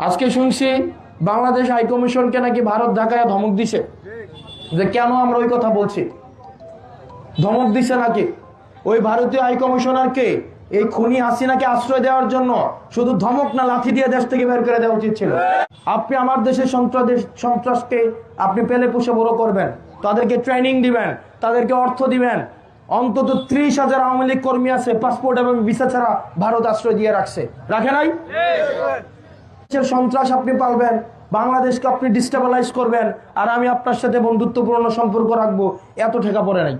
আজকে শুনছি বাংলাদেশ হাই কমিশনকে নাকি ভারত ঢাকায় ধমক দিছে যে কেন আমরা ওই কথা বলছি। ধমক দিছে নাকি ওই ভারতীয় হাই কমিশনারকে এই খুনি হাসিনাকে আশ্রয় দেওয়ার জন্য শুধু ধমক না লাথি দিয়ে দেশ থেকে বের করে দেওয়া উচিত ছিল। আপনি আমার দেশের সন্ত্রাসকে আপনি পেলে পুষে বড় করবেন, তাদেরকে ট্রেনিং দিবেন, তাদেরকে অর্থ দিবেন। অন্তত 30,000 আওয়ামী লীগ কর্মী আছে পাসপোর্ট এবং ভিসা ছাড়া ভারত আশ্রয় দিয়ে রাখছে, রাখে নাই? সন্ত্রাস আপনি পালবেন, বাংলাদেশকে আপনি ডিস্টেবিলাইজ করবেন, আর আমি আপনার সাথে বন্ধুত্বপূর্ণ সম্পর্ক রাখবো, এত ঠেকা পড়ে নাই।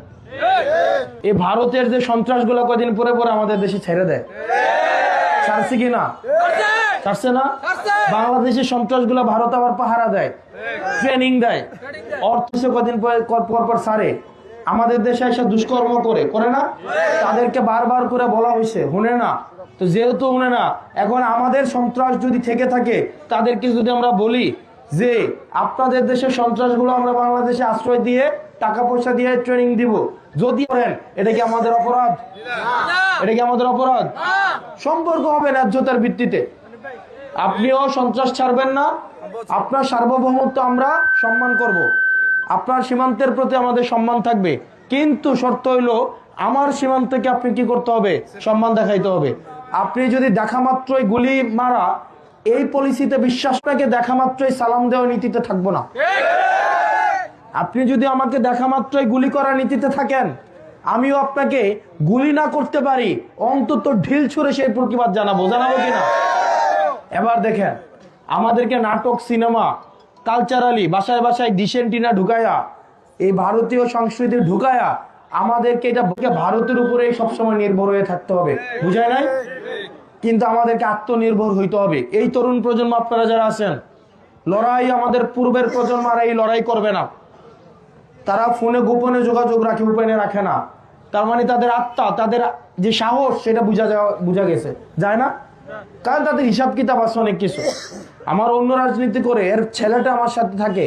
এই ভারতের যে সন্ত্রাস গুলা কদিন পরে পরে আমাদের দেশে ছেড়ে দেয়, ছাড়ছে কি না? ছাড়ছে না? বাংলাদেশের সন্ত্রাস গুলা ভারত আবার পাহারা দেয়, ট্রেনিং দেয়, অর্থ কদিন পর পর ছাড়ে। আমাদের দেশে এসে দুষ্কর্ম করে না, তাদেরকে বারবার করে বলা হয়েছে, শুনে না। তো যেহেতু শুনে না, এখন আমাদের সন্ত্রাস যদি থেকে থাকে, তাদেরকে যদি আমরা বলি যে আপনাদের দেশের সন্ত্রাসগুলো আমরা বাংলাদেশে আশ্রয় দিয়ে টাকা পয়সা দিয়ে ট্রেনিং দিব, যদি করেন, এটা কি আমাদের অপরাধ? এটা কি আমাদের অপরাধ? সম্পর্ক হবে ন্যায্যতার ভিত্তিতে। আপনিও সন্ত্রাস ছাড়বেন না, আপনার সার্বভৌমত্ব আমরা সম্মান করব, আপনার সীমান্তের প্রতি আমাদের সম্মান থাকবে, কিন্তু শর্ত হইল আমার সীমান্তকে আপনি কি করতে হবে? সম্মান দেখাইতে হবে। আপনি যদি দেখা মাত্রই গুলি মারা এই পলিসিতে বিশ্বাস, আপনাকে দেখা মাত্রই সালাম দেওয়া নীতিতে থাকবো না। আপনি যদি আমাকে দেখা মাত্রই গুলি করার নীতিতে থাকেন, আমিও আপনাকে গুলি না করতে পারি, অন্তত ঢিল ছুঁড়ে সেই প্রতিবাদ জানাবো কিনা? এবার দেখেন, আমাদেরকে নাটক, সিনেমা, কালচারালি বাসায় বাসায় ডিসেন্টিনা ঢুকায়া, এই ভারতীয় সংস্কৃতি ঢুকায়া আমাদেরকে এটা ভারতের উপরে সবসময় নির্ভর হয়ে থাকতে হবে, বুঝায় নাই? কিন্তু আমাদেরকে আত্মনির্ভর হইতে হবে। এই তরুণ প্রজন্ম আপনারা যারা আছেন, লড়াই আমাদের পূর্বের প্রজন্ম আর এই লড়াই করবে না। তারা ফোনে গোপনে যোগাযোগ রাখে, উপেনে রাখে না। তার মানে তাদের আত্মা, তাদের যে সাহস, সেটা বুঝা গেছে, যায় না? কারণ তাদের হিসাব কিতাব আছে অনেক কিছু। আমার অন্য রাজনীতি করে এর ছেলেটা আমার সাথে থাকে,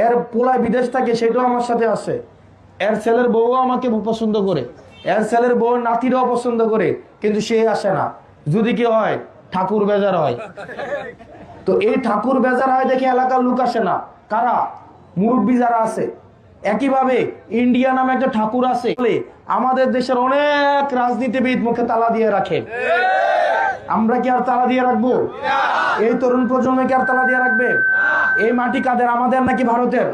এর পোলায় বিদেশ থাকে, সেটাও আমার সাথে আছে, এর ছেলের বউ আমাকে পছন্দ করে, এর ছেলের বউ নাতিরাও পছন্দ করে, কিন্তু সে আসে না। যদি কি হয়, ঠাকুর বেজার হয়। তো এই ঠাকুর বেজার হয় দেখে এলাকার লোক আসে না। কারা? মুরব্বী যারা আছে। একইভাবে ইন্ডিয়া নামে একটা ঠাকুর আছে, আমাদের দেশের অনেক রাজনীতিবিদ মুখে তালা দিয়ে রাখে। আমরা কি আর তালা দিয়ে রাখবো? এই তরুণ প্রজন্ম কি আর তালা দিয়ে রাখবে? এই মাটি কাদের? আমাদের নাকি ভারতের?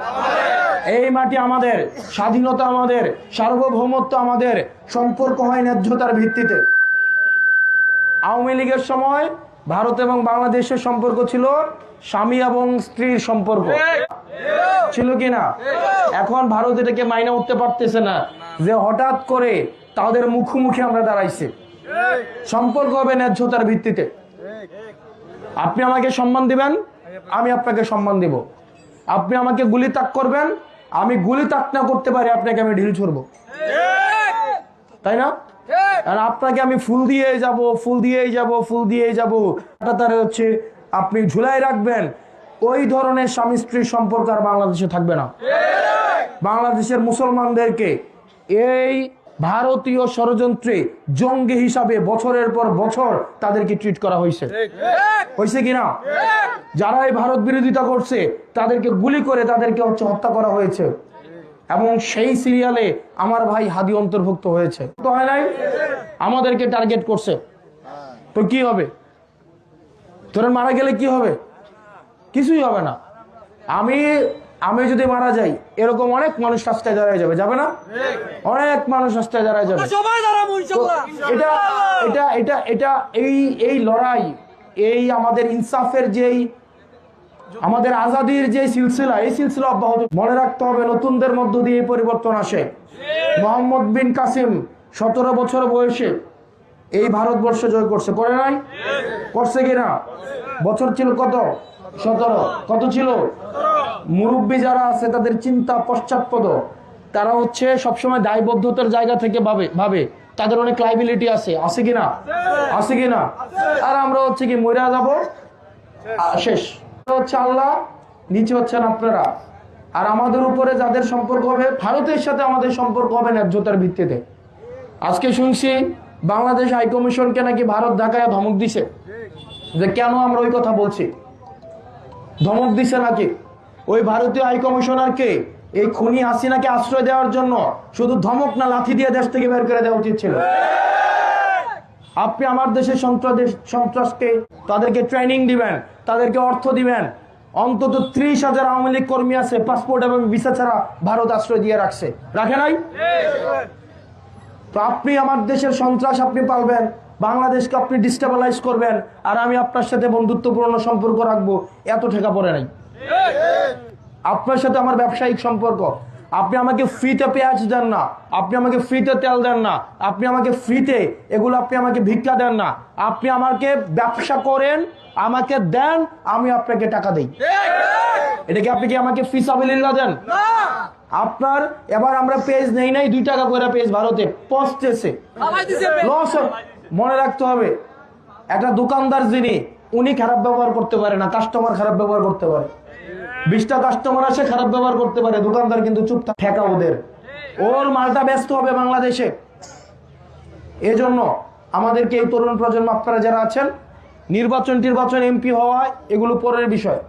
এই মাটি আমাদের, স্বাধীনতা আমাদের, সার্বভৌমত্ব আমাদের। সম্পর্ক হয় ন্যায্যতার ভিত্তিতে। আওয়ামী লীগের সময় ভারত এবং বাংলাদেশের সম্পর্ক ছিল স্বামী এবং স্ত্রীর সম্পর্ক, ছিল কিনা? এখন ভারত এটাকে মাইনে উঠতে পারতেছে না যে হঠাৎ করে তাদের মুখোমুখি আমরা দাঁড়াইছি। সম্পর্ক হবে ন্যায্যতার ভিত্তিতে। আপনি আমাকে সম্মান দিবেন, আমি আপনাকে সম্মান দিব। আপনি আমাকে গুলি তাক করবেন, আমি গুলি তাক না করতে পারি, আপনাকে আমি ঢিল ছুড়বো, তাই না? আর আপনাকে আমি ফুল দিয়েই যাব, তার হচ্ছে আপনি ঝুলাই রাখবেন। ওই ধরনের স্বামী স্ত্রীর সম্পর্ক আর বাংলাদেশে থাকবে না। বাংলাদেশের মুসলমানদেরকে এই ভারতীয় ষড়যন্ত্রে জঙ্গি হিসাবে বছরের পর বছর তাদেরকে ট্রিট করা হয়েছে কিনা? যারা এই ভারত বিরোধিতা করছে তাদেরকে গুলি করে তাদেরকে হত্যা করা হয়েছে, এবং সেই সিরিয়ালে আমার ভাই হাদি অন্তর্ভুক্ত হয়েছে। তো হয় নাই? আমাদেরকে টার্গেট করছে। তো কি হবে? তোরা মারা গেলে কি হবে? কিছুই হবে না। আমি যদি মারা যাই, এরকম অনেক মানুষ রাস্তায় দাঁড়ায় যাবে, যাবে না? অনেক মানুষ রাস্তায় দাঁড়ায় যাবে। এটা এই লড়াই, এই আমাদের ইনসাফের যেই, আমাদের আজাদির যে সিলসিলা, এই সিলসিলা অব্যাহত। মনে রাখতে হবে, নতুনদের মধ্য দিয়ে পরিবর্তন আসে। মোহাম্মদ বিন কাসিম 17 বছর বয়সে এই ভারতবর্ষ জয় করছে, করে নাই? করছে কিনা? বছর ছিল কত? 17। কত ছিল? মুরব্বী যারা আছে তাদের চিন্তা পশ্চাৎপদ, তারা হচ্ছে সবসময় দায়বদ্ধতার জায়গা থেকে ভাবে তাদের অনেক লাইবিলিটি আছে কিনা? আছে কিনা? আর আমরা হচ্ছে কি মরে যাবো, শেষ হচ্ছে আল্লাহ, নিচে হচ্ছেন আপনারা। আর আমাদের উপরে যাদের সম্পর্ক হবে, ভারতের সাথে আমাদের সম্পর্ক হবে ন্যায্যতার ভিত্তিতে। আজকে শুনছি বাংলাদেশ হাই কমিশনকে নাকি ভারত ঢাকায় ধমক দিছে যে কেন আমরা ওই কথা বলছি। ধমক দিছে নাকি ওই ভারতীয় হাই কমিশনারকে? এই খুনি হাসিনাকে আশ্রয় দেওয়ার জন্য শুধু ধমক না, লাথি দিয়ে দেশ থেকে বের করে দেওয়া উচিত ছিল। আপনি আমার দেশের সন্ত্রাসকে তাদেরকে ট্রেনিং দিবেন, তাদেরকে অর্থ দিবেন। অন্তত 30,000 আওয়ামী লীগ কর্মী আছে পাসপোর্ট এবং ভিসা ছাড়া ভারত আশ্রয় দিয়ে রাখছে, রাখে নাই? তো আপনি আমার দেশের সন্ত্রাস আপনি পালবেন, বাংলাদেশকে আপনি ডিস্টেবিলাইজ করবেন, আর আমি আপনার সাথে বন্ধুত্বপূর্ণ সম্পর্ক রাখবো, এত ঠেকা পড়ে নাই। আপনার সাথে আমার ব্যবসায়িক সম্পর্ক। আপনি আমাকে ফ্রিতে পেঁয়াজ দেন না, আপনি আমাকে ফ্রিতে তেল দেন না, আপনি আমাকে ফ্রিতে এগুলো আপনি আমাকে ভিক্ষা দেন না। আপনি আমাকে ব্যবসা করেন, আমাকে দেন, আমি আপনাকে টাকা দেই। এটা কি আপনি কি আমাকে ফিসাবিলিল্লাহ দেন? আপনার এবার আমরা পেজ নেই নাই 2 টাকা করে পেজ ভারতে পচতেছে, লস। মনে রাখতে হবে, একটা দোকানদার যিনি, উনি খারাপ ব্যবহার করতে পারে না, কাস্টমার খারাপ ব্যবহার করতে পারে। 20টা কাস্টমার আসে, খারাপ ব্যবহার করতে পারে, দোকানদার কিন্তু চুপ থাকে। ঠেকা ওদের, ওর মালটা ব্যস্ত হবে বাংলাদেশে। এজন্য আমাদেরকে এই তরুণ প্রজন্ম, আপনারা যারা আছেন, নির্বাচন এমপি হওয়া এগুলো পরের বিষয়।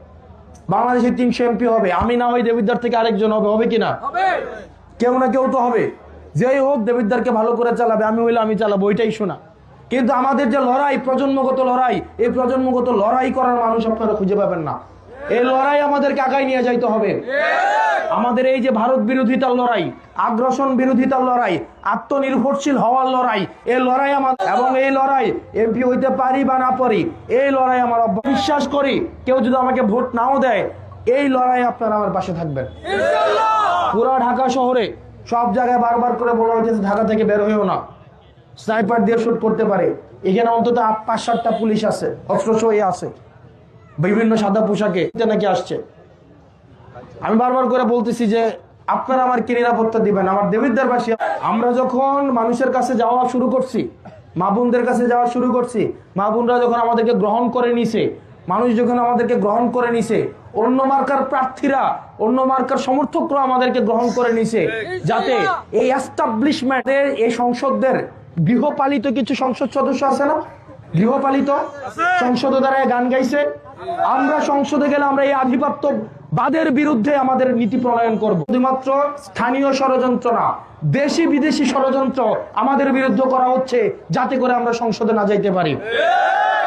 বাংলাদেশে 300 এমপি হবে, আমি না হই দেবিদ্দার থেকে আরেকজন হবে, হবে কিনা? কেউ না কেউ তো হবে। যেই হোক দেবিদ্দারকে ভালো করে চালাবে, আমি হইলে আমি চালাবো, ওইটাই শোনা। কিন্তু আমাদের যে লড়াই, প্রজন্মগত লড়াই, এই প্রজন্মগত লড়াই করার মানুষ আপনারা খুঁজে পাবেন না। এই লড়াই আমাদেরকে আগায় নিয়ে যাইতে হবে। আমাদের এই যে ভারত বিরোধিতার লড়াই, আগ্রাসন বিরোধিতার লড়াই, আত্মনির্ভরশীল হওয়ার লড়াই, এই লড়াই আমাদের, এবং এই লড়াই এমপি হইতে পারি বা না পারি, এই লড়াই আমার বিশ্বাস করি কেউ যদি আমাকে ভোট নাও দেয়, এই লড়াই আপনারা আমার পাশে থাকবেন। পুরা ঢাকা শহরে সব জায়গায় বারবার করে বলা হচ্ছে ঢাকা থেকে বের হয়েও না, স্নাইপার দিয়ে শুট করতে পারে। এখানে অন্তত 5-7টা পুলিশ আছে, অস্ত্র আছে, বিভিন্ন সাদা পোশাকে নাকি আসছে। আমি বারবার করে বলতেছি যে আপনারা আমার কি নিরাপত্তা দিবেন? আমার দেবিদ্দারবাসী, আমরা যখন মানুষের কাছে যাওয়া শুরু করছি, মা বোনদের কাছে যাওয়া শুরু করছি, মা বোনরা যখন আমাদেরকে গ্রহণ করে নিছে, মানুষ যখন আমাদেরকে গ্রহণ করে নিছে, অন্য মার্কার প্রার্থীরা, অন্য মার্কার সমর্থকরা আমাদেরকে গ্রহণ করে নিছে, যাতে এই এস্টাবলিশমেন্টের, এই সংসদদের গৃহপালিত কিছু সংসদ সদস্য আছে না, গৃহপালিত সংসদ দ্বারা গান গাইছে, আমরা সংসদে গেলে আমরা এই আধিপত্যবাদের বিরুদ্ধে আমাদের নীতি প্রণয়ন করব। শুধুমাত্র স্থানীয় ষড়যন্ত্র না, দেশি বিদেশি ষড়যন্ত্র আমাদের বিরুদ্ধে করা হচ্ছে, যাতে করে আমরা সংসদে না যাইতে পারি।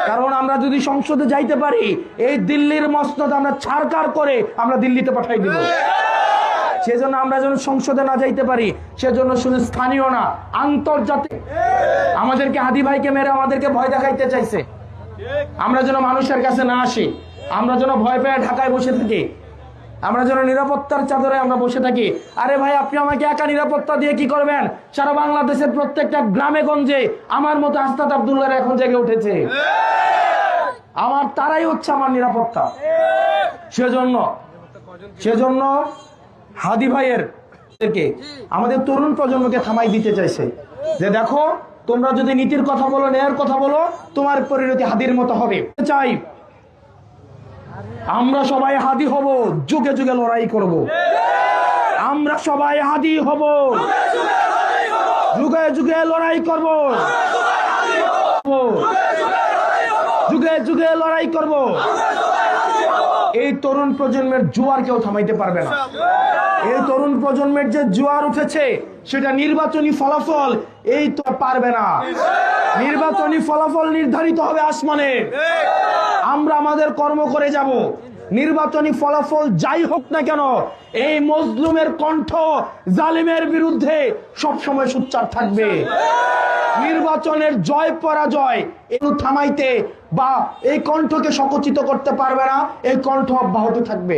কারণ আমরা যদি সংসদে যাইতে পারি, এই দিল্লির মসনদ আমরা ছাড়কার করে আমরা দিল্লিতে পাঠাই দিব। সেজন্য আমরা যেন সংসদে না যাইতে পারি, সেজন্য শুধু স্থানীয় না, আন্তর্জাতিক, আমাদেরকে হাদি ভাইকে মেরে আমাদেরকে ভয় দেখাইতে চাইছে। আমরা যেন মানুষের কাছে না আসি, আমরা যেন ভয় পেয়ে ঢাকায় বসে থাকি, আমরা যেন নিরাপত্তার চাদরে আমরা বসে থাকি। আরে ভাই, আপনি আমাকে একা নিরাপত্তা দিয়ে কি করবেন? সারা বাংলাদেশের প্রত্যেকটা গ্রামে গঞ্জে আমার মতো আস্তাদ আব্দুল্লাহ এখন জেগে উঠেছে, আমার তারাই হচ্ছে আমার নিরাপত্তা। সেজন্য হাদি ভাইয়ের আমাদের তরুণ প্রজন্মকে থামাই দিতে চাইছে যে দেখো, তোমরা যদি নীতির কথা বলো, ন্যায়ের কথা বলো, তোমার পরিণতি হাদির মতো হবে। চাই আমরা সবাই হাদি হব, যুগে যুগে লড়াই করব। আমরা সবাই হাদি হব, যুগে যুগে লড়াই করব, যুগে যুগে লড়াই করব। এই তরুণ প্রজন্মের জোয়ার কেউ থামাইতে পারবে না। এই তরুণ প্রজন্মের যে জোয়ার উঠেছে, সেটা নির্বাচনী ফলাফল এই তো পারবে না। নির্বাচনী ফলাফল নির্ধারিত হবে আসমানে, আমরা আমাদের কর্ম করে যাব। নির্বাচনী ফলাফল যাই হোক না কেন, এই মজলুমের কণ্ঠ জালিমের বিরুদ্ধে সবসময় সোচ্চার থাকবে। নির্বাচনের জয় পরাজয় এগুলো থামাইতে বা এই কণ্ঠকে সংকুচিত করতে পারবে না, এই কণ্ঠ অব্যাহত থাকবে।